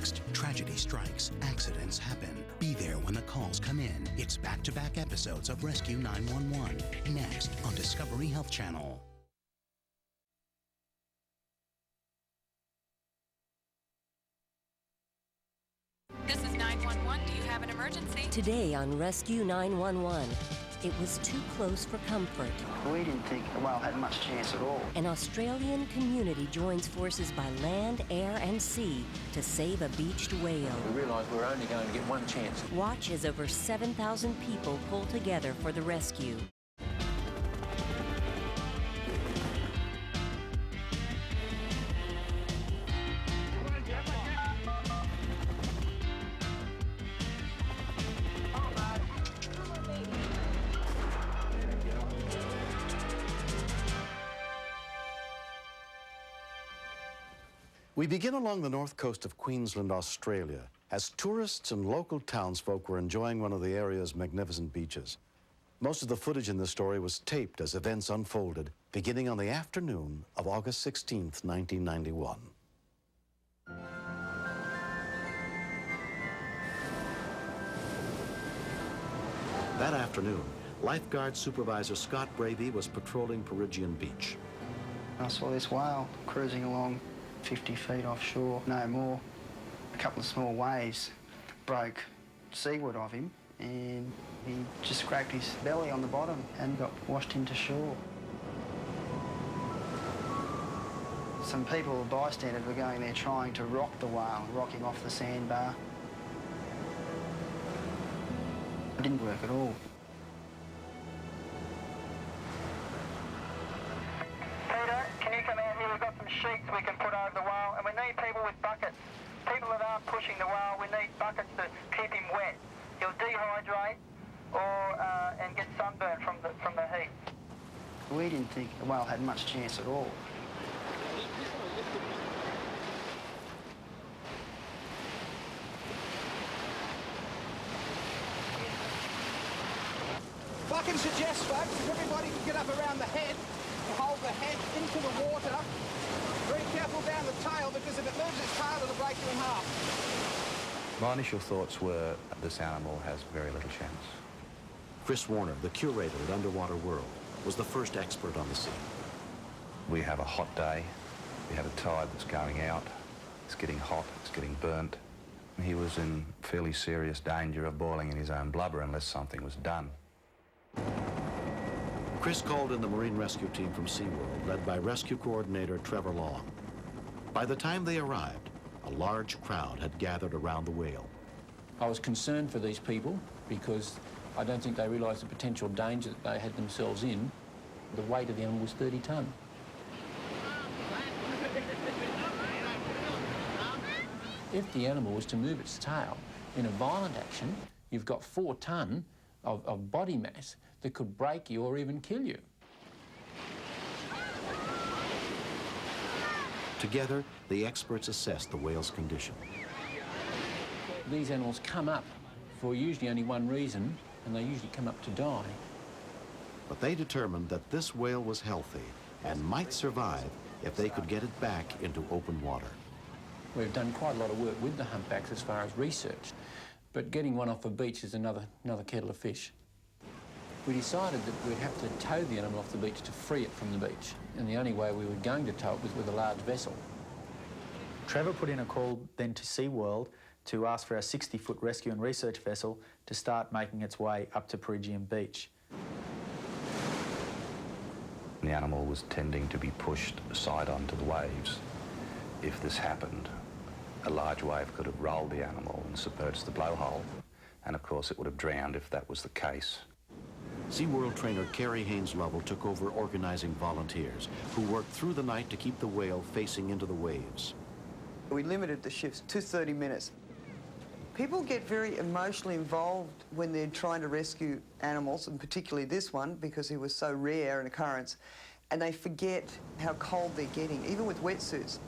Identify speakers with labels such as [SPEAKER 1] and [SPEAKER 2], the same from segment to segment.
[SPEAKER 1] Next, tragedy strikes, accidents happen. Be there when the calls come in. It's back-to-back episodes of Rescue 911. Next on Discovery Health Channel.
[SPEAKER 2] This is 911. Do you have an emergency?
[SPEAKER 3] Today on Rescue 911, it was too close for comfort.
[SPEAKER 4] We didn't think the whale had much chance at all.
[SPEAKER 3] An Australian community joins forces by land, air, and sea to save a beached whale.
[SPEAKER 5] We realised we were only going to get one chance.
[SPEAKER 3] Watch as over 7,000 people pull together for the rescue.
[SPEAKER 6] We begin along the north coast of Queensland, Australia, as tourists and local townsfolk were enjoying one of the area's magnificent beaches. Most of the footage in this story was taped as events unfolded, beginning on the afternoon of August 16th, 1991. That afternoon, lifeguard supervisor Scott Bravey was patrolling Peregian Beach.
[SPEAKER 4] I saw this whale cruising along 50 feet offshore, no more. A couple of small waves broke seaward of him and he just cracked his belly on the bottom and got washed into shore. Some people, bystanders, were going there trying to rock the whale, rock him off the sandbar. It didn't work at all.
[SPEAKER 7] Sheets we can put over the whale, and we need people with buckets. People that aren't pushing the whale, we need buckets to keep him wet. He'll dehydrate or and get sunburn from the heat.
[SPEAKER 4] We didn't think the whale had much chance at all.
[SPEAKER 8] If I can suggest, folks, if everybody can get up around the head and hold the head into the water. Very careful down the tail, because if it moves its tail, it'll break you in half.
[SPEAKER 9] My initial thoughts were, this animal has very little chance.
[SPEAKER 6] Chris Warner, the curator at Underwater World, was the first expert on the scene.
[SPEAKER 9] We have a hot day. We have a tide that's going out. It's getting hot. It's getting burnt. He was in fairly serious danger of boiling in his own blubber unless something was done.
[SPEAKER 6] Chris called in the Marine Rescue Team from SeaWorld, led by Rescue Coordinator Trevor Long. By the time they arrived, a large crowd had gathered around the whale.
[SPEAKER 5] I was concerned for these people because I don't think they realised the potential danger that they had themselves in. The weight of the animal was 30 tonne. If the animal was to move its tail in a violent action, you've got 4 tonne of body mass that could break you or even kill you.
[SPEAKER 6] Together, the experts assessed the whale's condition.
[SPEAKER 5] These animals come up for usually only one reason, and they usually come up to die.
[SPEAKER 6] But they determined that this whale was healthy and might survive if they could get it back into open water.
[SPEAKER 5] We've done quite a lot of work with the humpbacks as far as research, but getting one off the beach is another kettle of fish. We decided that we'd have to tow the animal off the beach to free it from the beach, and the only way we were going to tow it was with a large vessel.
[SPEAKER 10] Trevor put in a call then to SeaWorld to ask for our 60-foot rescue and research vessel to start making its way up to Peregian Beach.
[SPEAKER 9] The animal was tending to be pushed side onto the waves. If this happened, a large wave could have rolled the animal and submerged the blowhole, and of course it would have drowned if that was the case.
[SPEAKER 6] SeaWorld trainer Kerry Haynes-Lovell took over organizing volunteers who worked through the night to keep the whale facing into the waves.
[SPEAKER 11] We limited the shifts to 30 minutes. People get very emotionally involved when they're trying to rescue animals, and particularly this one, because it was so rare an occurrence, and they forget how cold they're getting, even with wetsuits.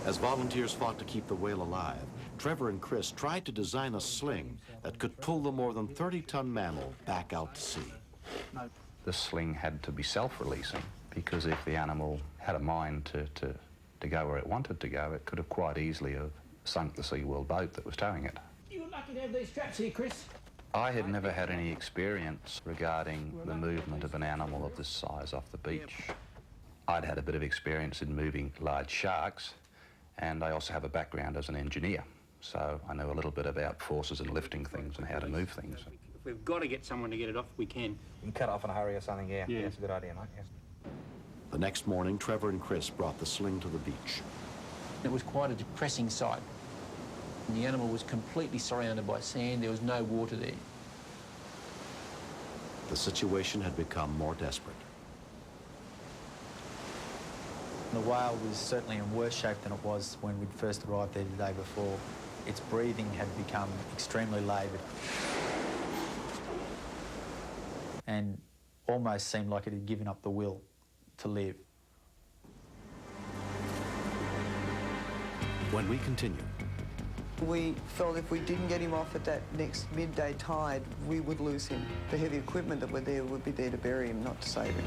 [SPEAKER 6] As volunteers fought to keep the whale alive, Trevor and Chris tried to design a sling that could pull the more than 30-ton mammal back out to sea.
[SPEAKER 9] The sling had to be self-releasing, because if the animal had a mind to go where it wanted to go, it could have quite easily have sunk the SeaWorld boat that was towing it.
[SPEAKER 5] You were lucky to have these traps here, Chris.
[SPEAKER 9] I had never had any experience regarding the movement of an animal of this size off the beach. I'd had a bit of experience in moving large sharks, and I also have a background as an engineer, so I know a little bit about forces and lifting things and how to move things.
[SPEAKER 5] If we've got to get someone to get it off, we can.
[SPEAKER 12] You can cut it off in a hurry or something, yeah. That's a good idea, mate. Yes.
[SPEAKER 6] The next morning, Trevor and Chris brought the sling to the beach.
[SPEAKER 5] It was quite a depressing sight. And the animal was completely surrounded by sand. There was no water there.
[SPEAKER 6] The situation had become more desperate.
[SPEAKER 10] The whale was certainly in worse shape than it was when we'd first arrived there the day before. Its breathing had become extremely laboured and almost seemed like it had given up the will to live.
[SPEAKER 6] When we continue,
[SPEAKER 11] We felt if we didn't get him off at that next midday tide, we would lose him. The heavy equipment that were there would be there to bury him, not to save him.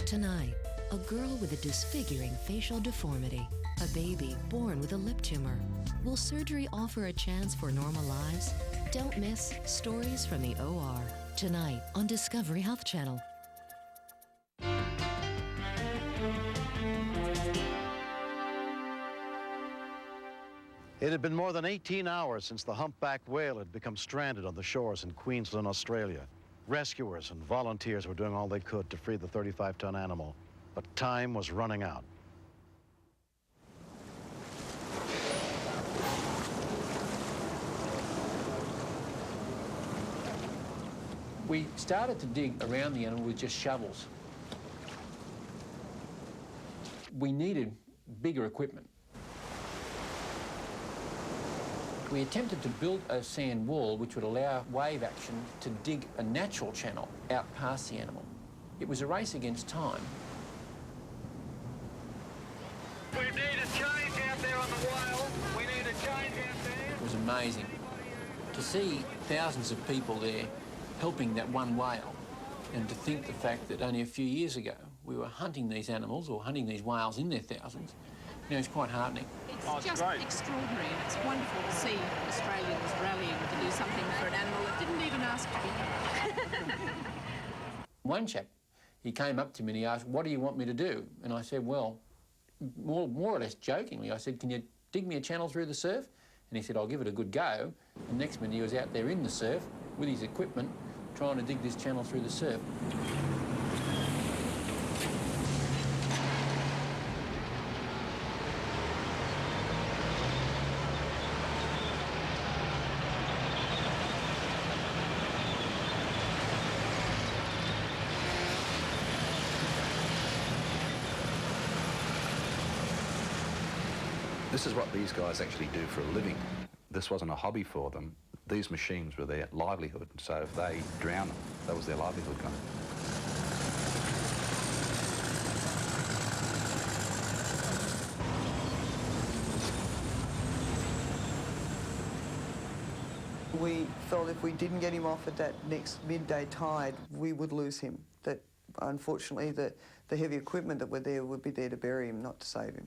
[SPEAKER 13] Tonight, a girl with a disfiguring facial deformity, a baby born with a lip tumor. Will surgery offer a chance for normal lives? Don't miss Stories from the OR, tonight on Discovery Health Channel.
[SPEAKER 6] it had been more than 18 hours since the humpback whale had become stranded on the shores in Queensland, Australia. Rescuers and volunteers were doing all they could to free the 35-ton animal, but time was running out.
[SPEAKER 5] We started to dig around the animal with just shovels. We needed bigger equipment. We attempted to build a sand wall which would allow wave action to dig a natural channel out past the animal. It was a race against time.
[SPEAKER 7] We need a change out there on the whale. We need a change out there.
[SPEAKER 5] It was amazing to see thousands of people there helping that one whale, and to think the fact that only a few years ago we were hunting these animals or hunting these whales in their thousands. You know, it's quite heartening.
[SPEAKER 14] It's just extraordinary, and it's wonderful to see Australians rallying to do something for an animal that didn't even ask to be.
[SPEAKER 5] One chap, he came up to me and he asked, "What do you want me to do?" And I said, well, more or less jokingly, I said, "Can you dig me a channel through the surf?" And he said, "I'll give it a good go." And next minute he was out there in the surf with his equipment trying to dig this channel through the surf.
[SPEAKER 9] This is what these guys actually do for a living. This wasn't a hobby for them. These machines were their livelihood, so if they drown them, that was their livelihood gone.
[SPEAKER 11] We felt if we didn't get him off at that next midday tide, we would lose him. That unfortunately the heavy equipment that were there would be there to bury him, not to save him.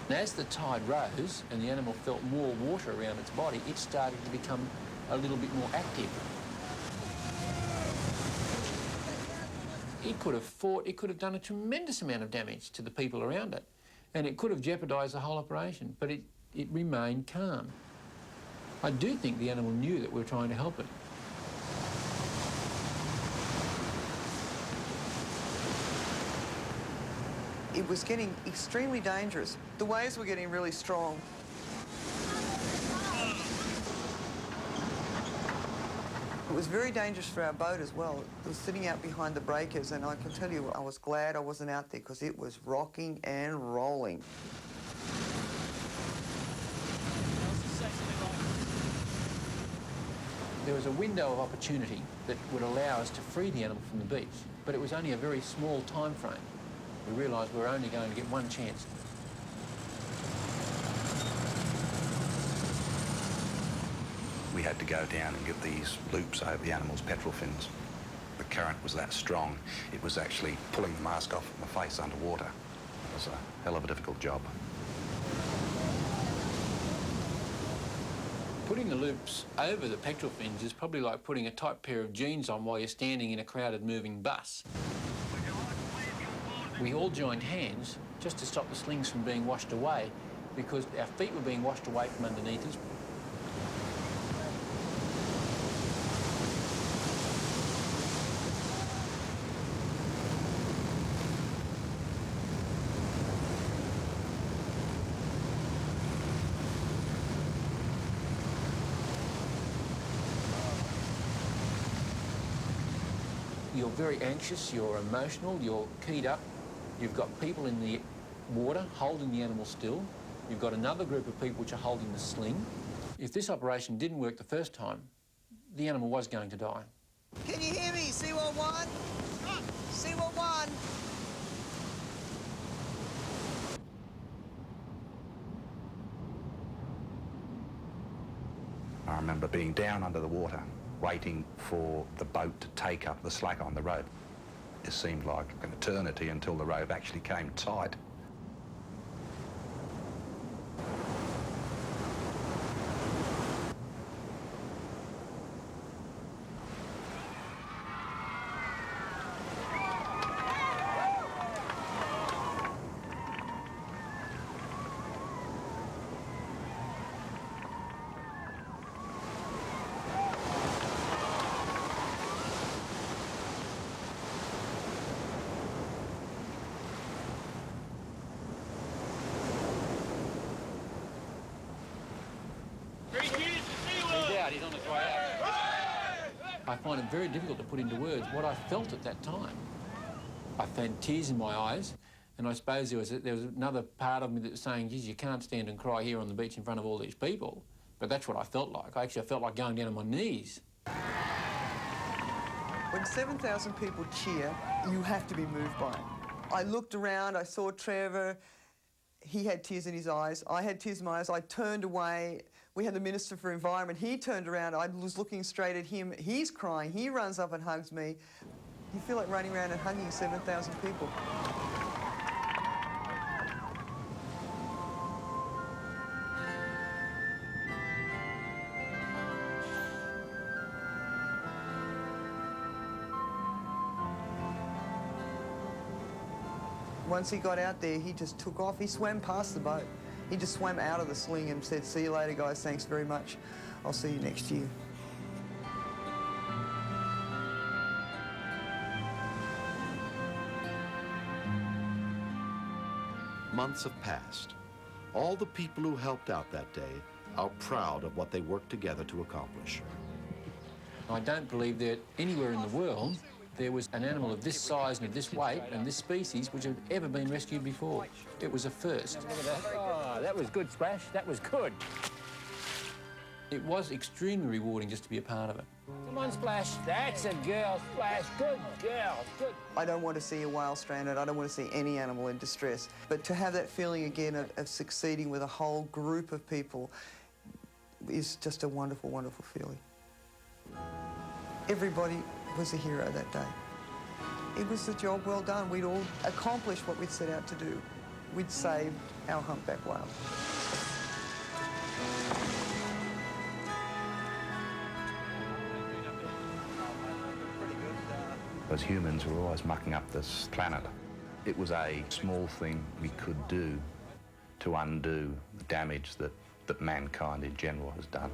[SPEAKER 5] And as the tide rose and the animal felt more water around its body, it started to become a little bit more active. It could have fought, it could have done a tremendous amount of damage to the people around it, and it could have jeopardised the whole operation, but it remained calm. I do think the animal knew that we were trying to help it.
[SPEAKER 11] It was getting extremely dangerous. The waves were getting really strong. It was very dangerous for our boat as well. It was sitting out behind the breakers, and I can tell you I was glad I wasn't out there because it was rocking and rolling.
[SPEAKER 5] There was a window of opportunity that would allow us to free the animal from the beach, but it was only a very small time frame. We realised we were only going to get one chance.
[SPEAKER 9] We had to go down and get these loops over the animal's petrol fins. The current was that strong, it was actually pulling the mask off my face underwater. It was a hell of a difficult job.
[SPEAKER 5] Putting the loops over the petrol fins is probably like putting a tight pair of jeans on while you're standing in a crowded moving bus. We all joined hands just to stop the slings from being washed away because our feet were being washed away from underneath us. You're very anxious, you're emotional, you're keyed up. You've got people in the water holding the animal still. You've got another group of people which are holding the sling. If this operation didn't work the first time, the animal was going to die.
[SPEAKER 8] Can you hear me? Seawall 1? Seawall 1?
[SPEAKER 9] I remember being down under the water, waiting for the boat to take up the slack on the rope. It seemed like an eternity until the rope actually came tight.
[SPEAKER 5] He's on his way out. I find it very difficult to put into words what I felt at that time. I found tears in my eyes, and I suppose there was another part of me that was saying, geez, you can't stand and cry here on the beach in front of all these people. But that's what I felt like. I felt like going down on my knees.
[SPEAKER 11] When 7,000 people cheer, you have to be moved by it. I looked around, I saw Trevor. He had tears in his eyes. I had tears in my eyes. I turned away. We had the Minister for Environment. He turned around. I was looking straight at him. He's crying. He runs up and hugs me. You feel like running around and hugging 7,000 people. Once he got out there, he just took off. He swam past the boat. He just swam out of the sling and said, see you later, guys. Thanks very much. I'll see you next year.
[SPEAKER 6] Months have passed. All the people who helped out that day are proud of what they worked together to accomplish.
[SPEAKER 5] I don't believe that anywhere in the world there was an animal of this size and of this weight and this species which had ever been rescued before. It was a first.
[SPEAKER 15] Look at that. Oh, that was good, Splash. That was good.
[SPEAKER 5] It was extremely rewarding just to be a part of it.
[SPEAKER 15] Come on, Splash. That's a girl, Splash. Good girl. Good.
[SPEAKER 11] I don't want to see a whale stranded. I don't want to see any animal in distress. But to have that feeling again of succeeding with a whole group of people is just a wonderful, wonderful feeling. Everybody was a hero that day. It was a job well done. We'd all accomplished what we'd set out to do. We'd saved our humpback whale.
[SPEAKER 9] As humans, we're always mucking up this planet. It was a small thing we could do to undo the damage that mankind in general has done.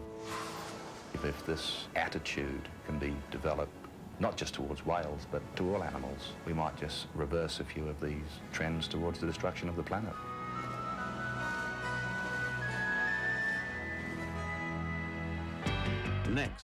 [SPEAKER 9] If this attitude can be developed, not just towards whales, but to all animals, we might just reverse a few of these trends towards the destruction of the planet.
[SPEAKER 6] Next.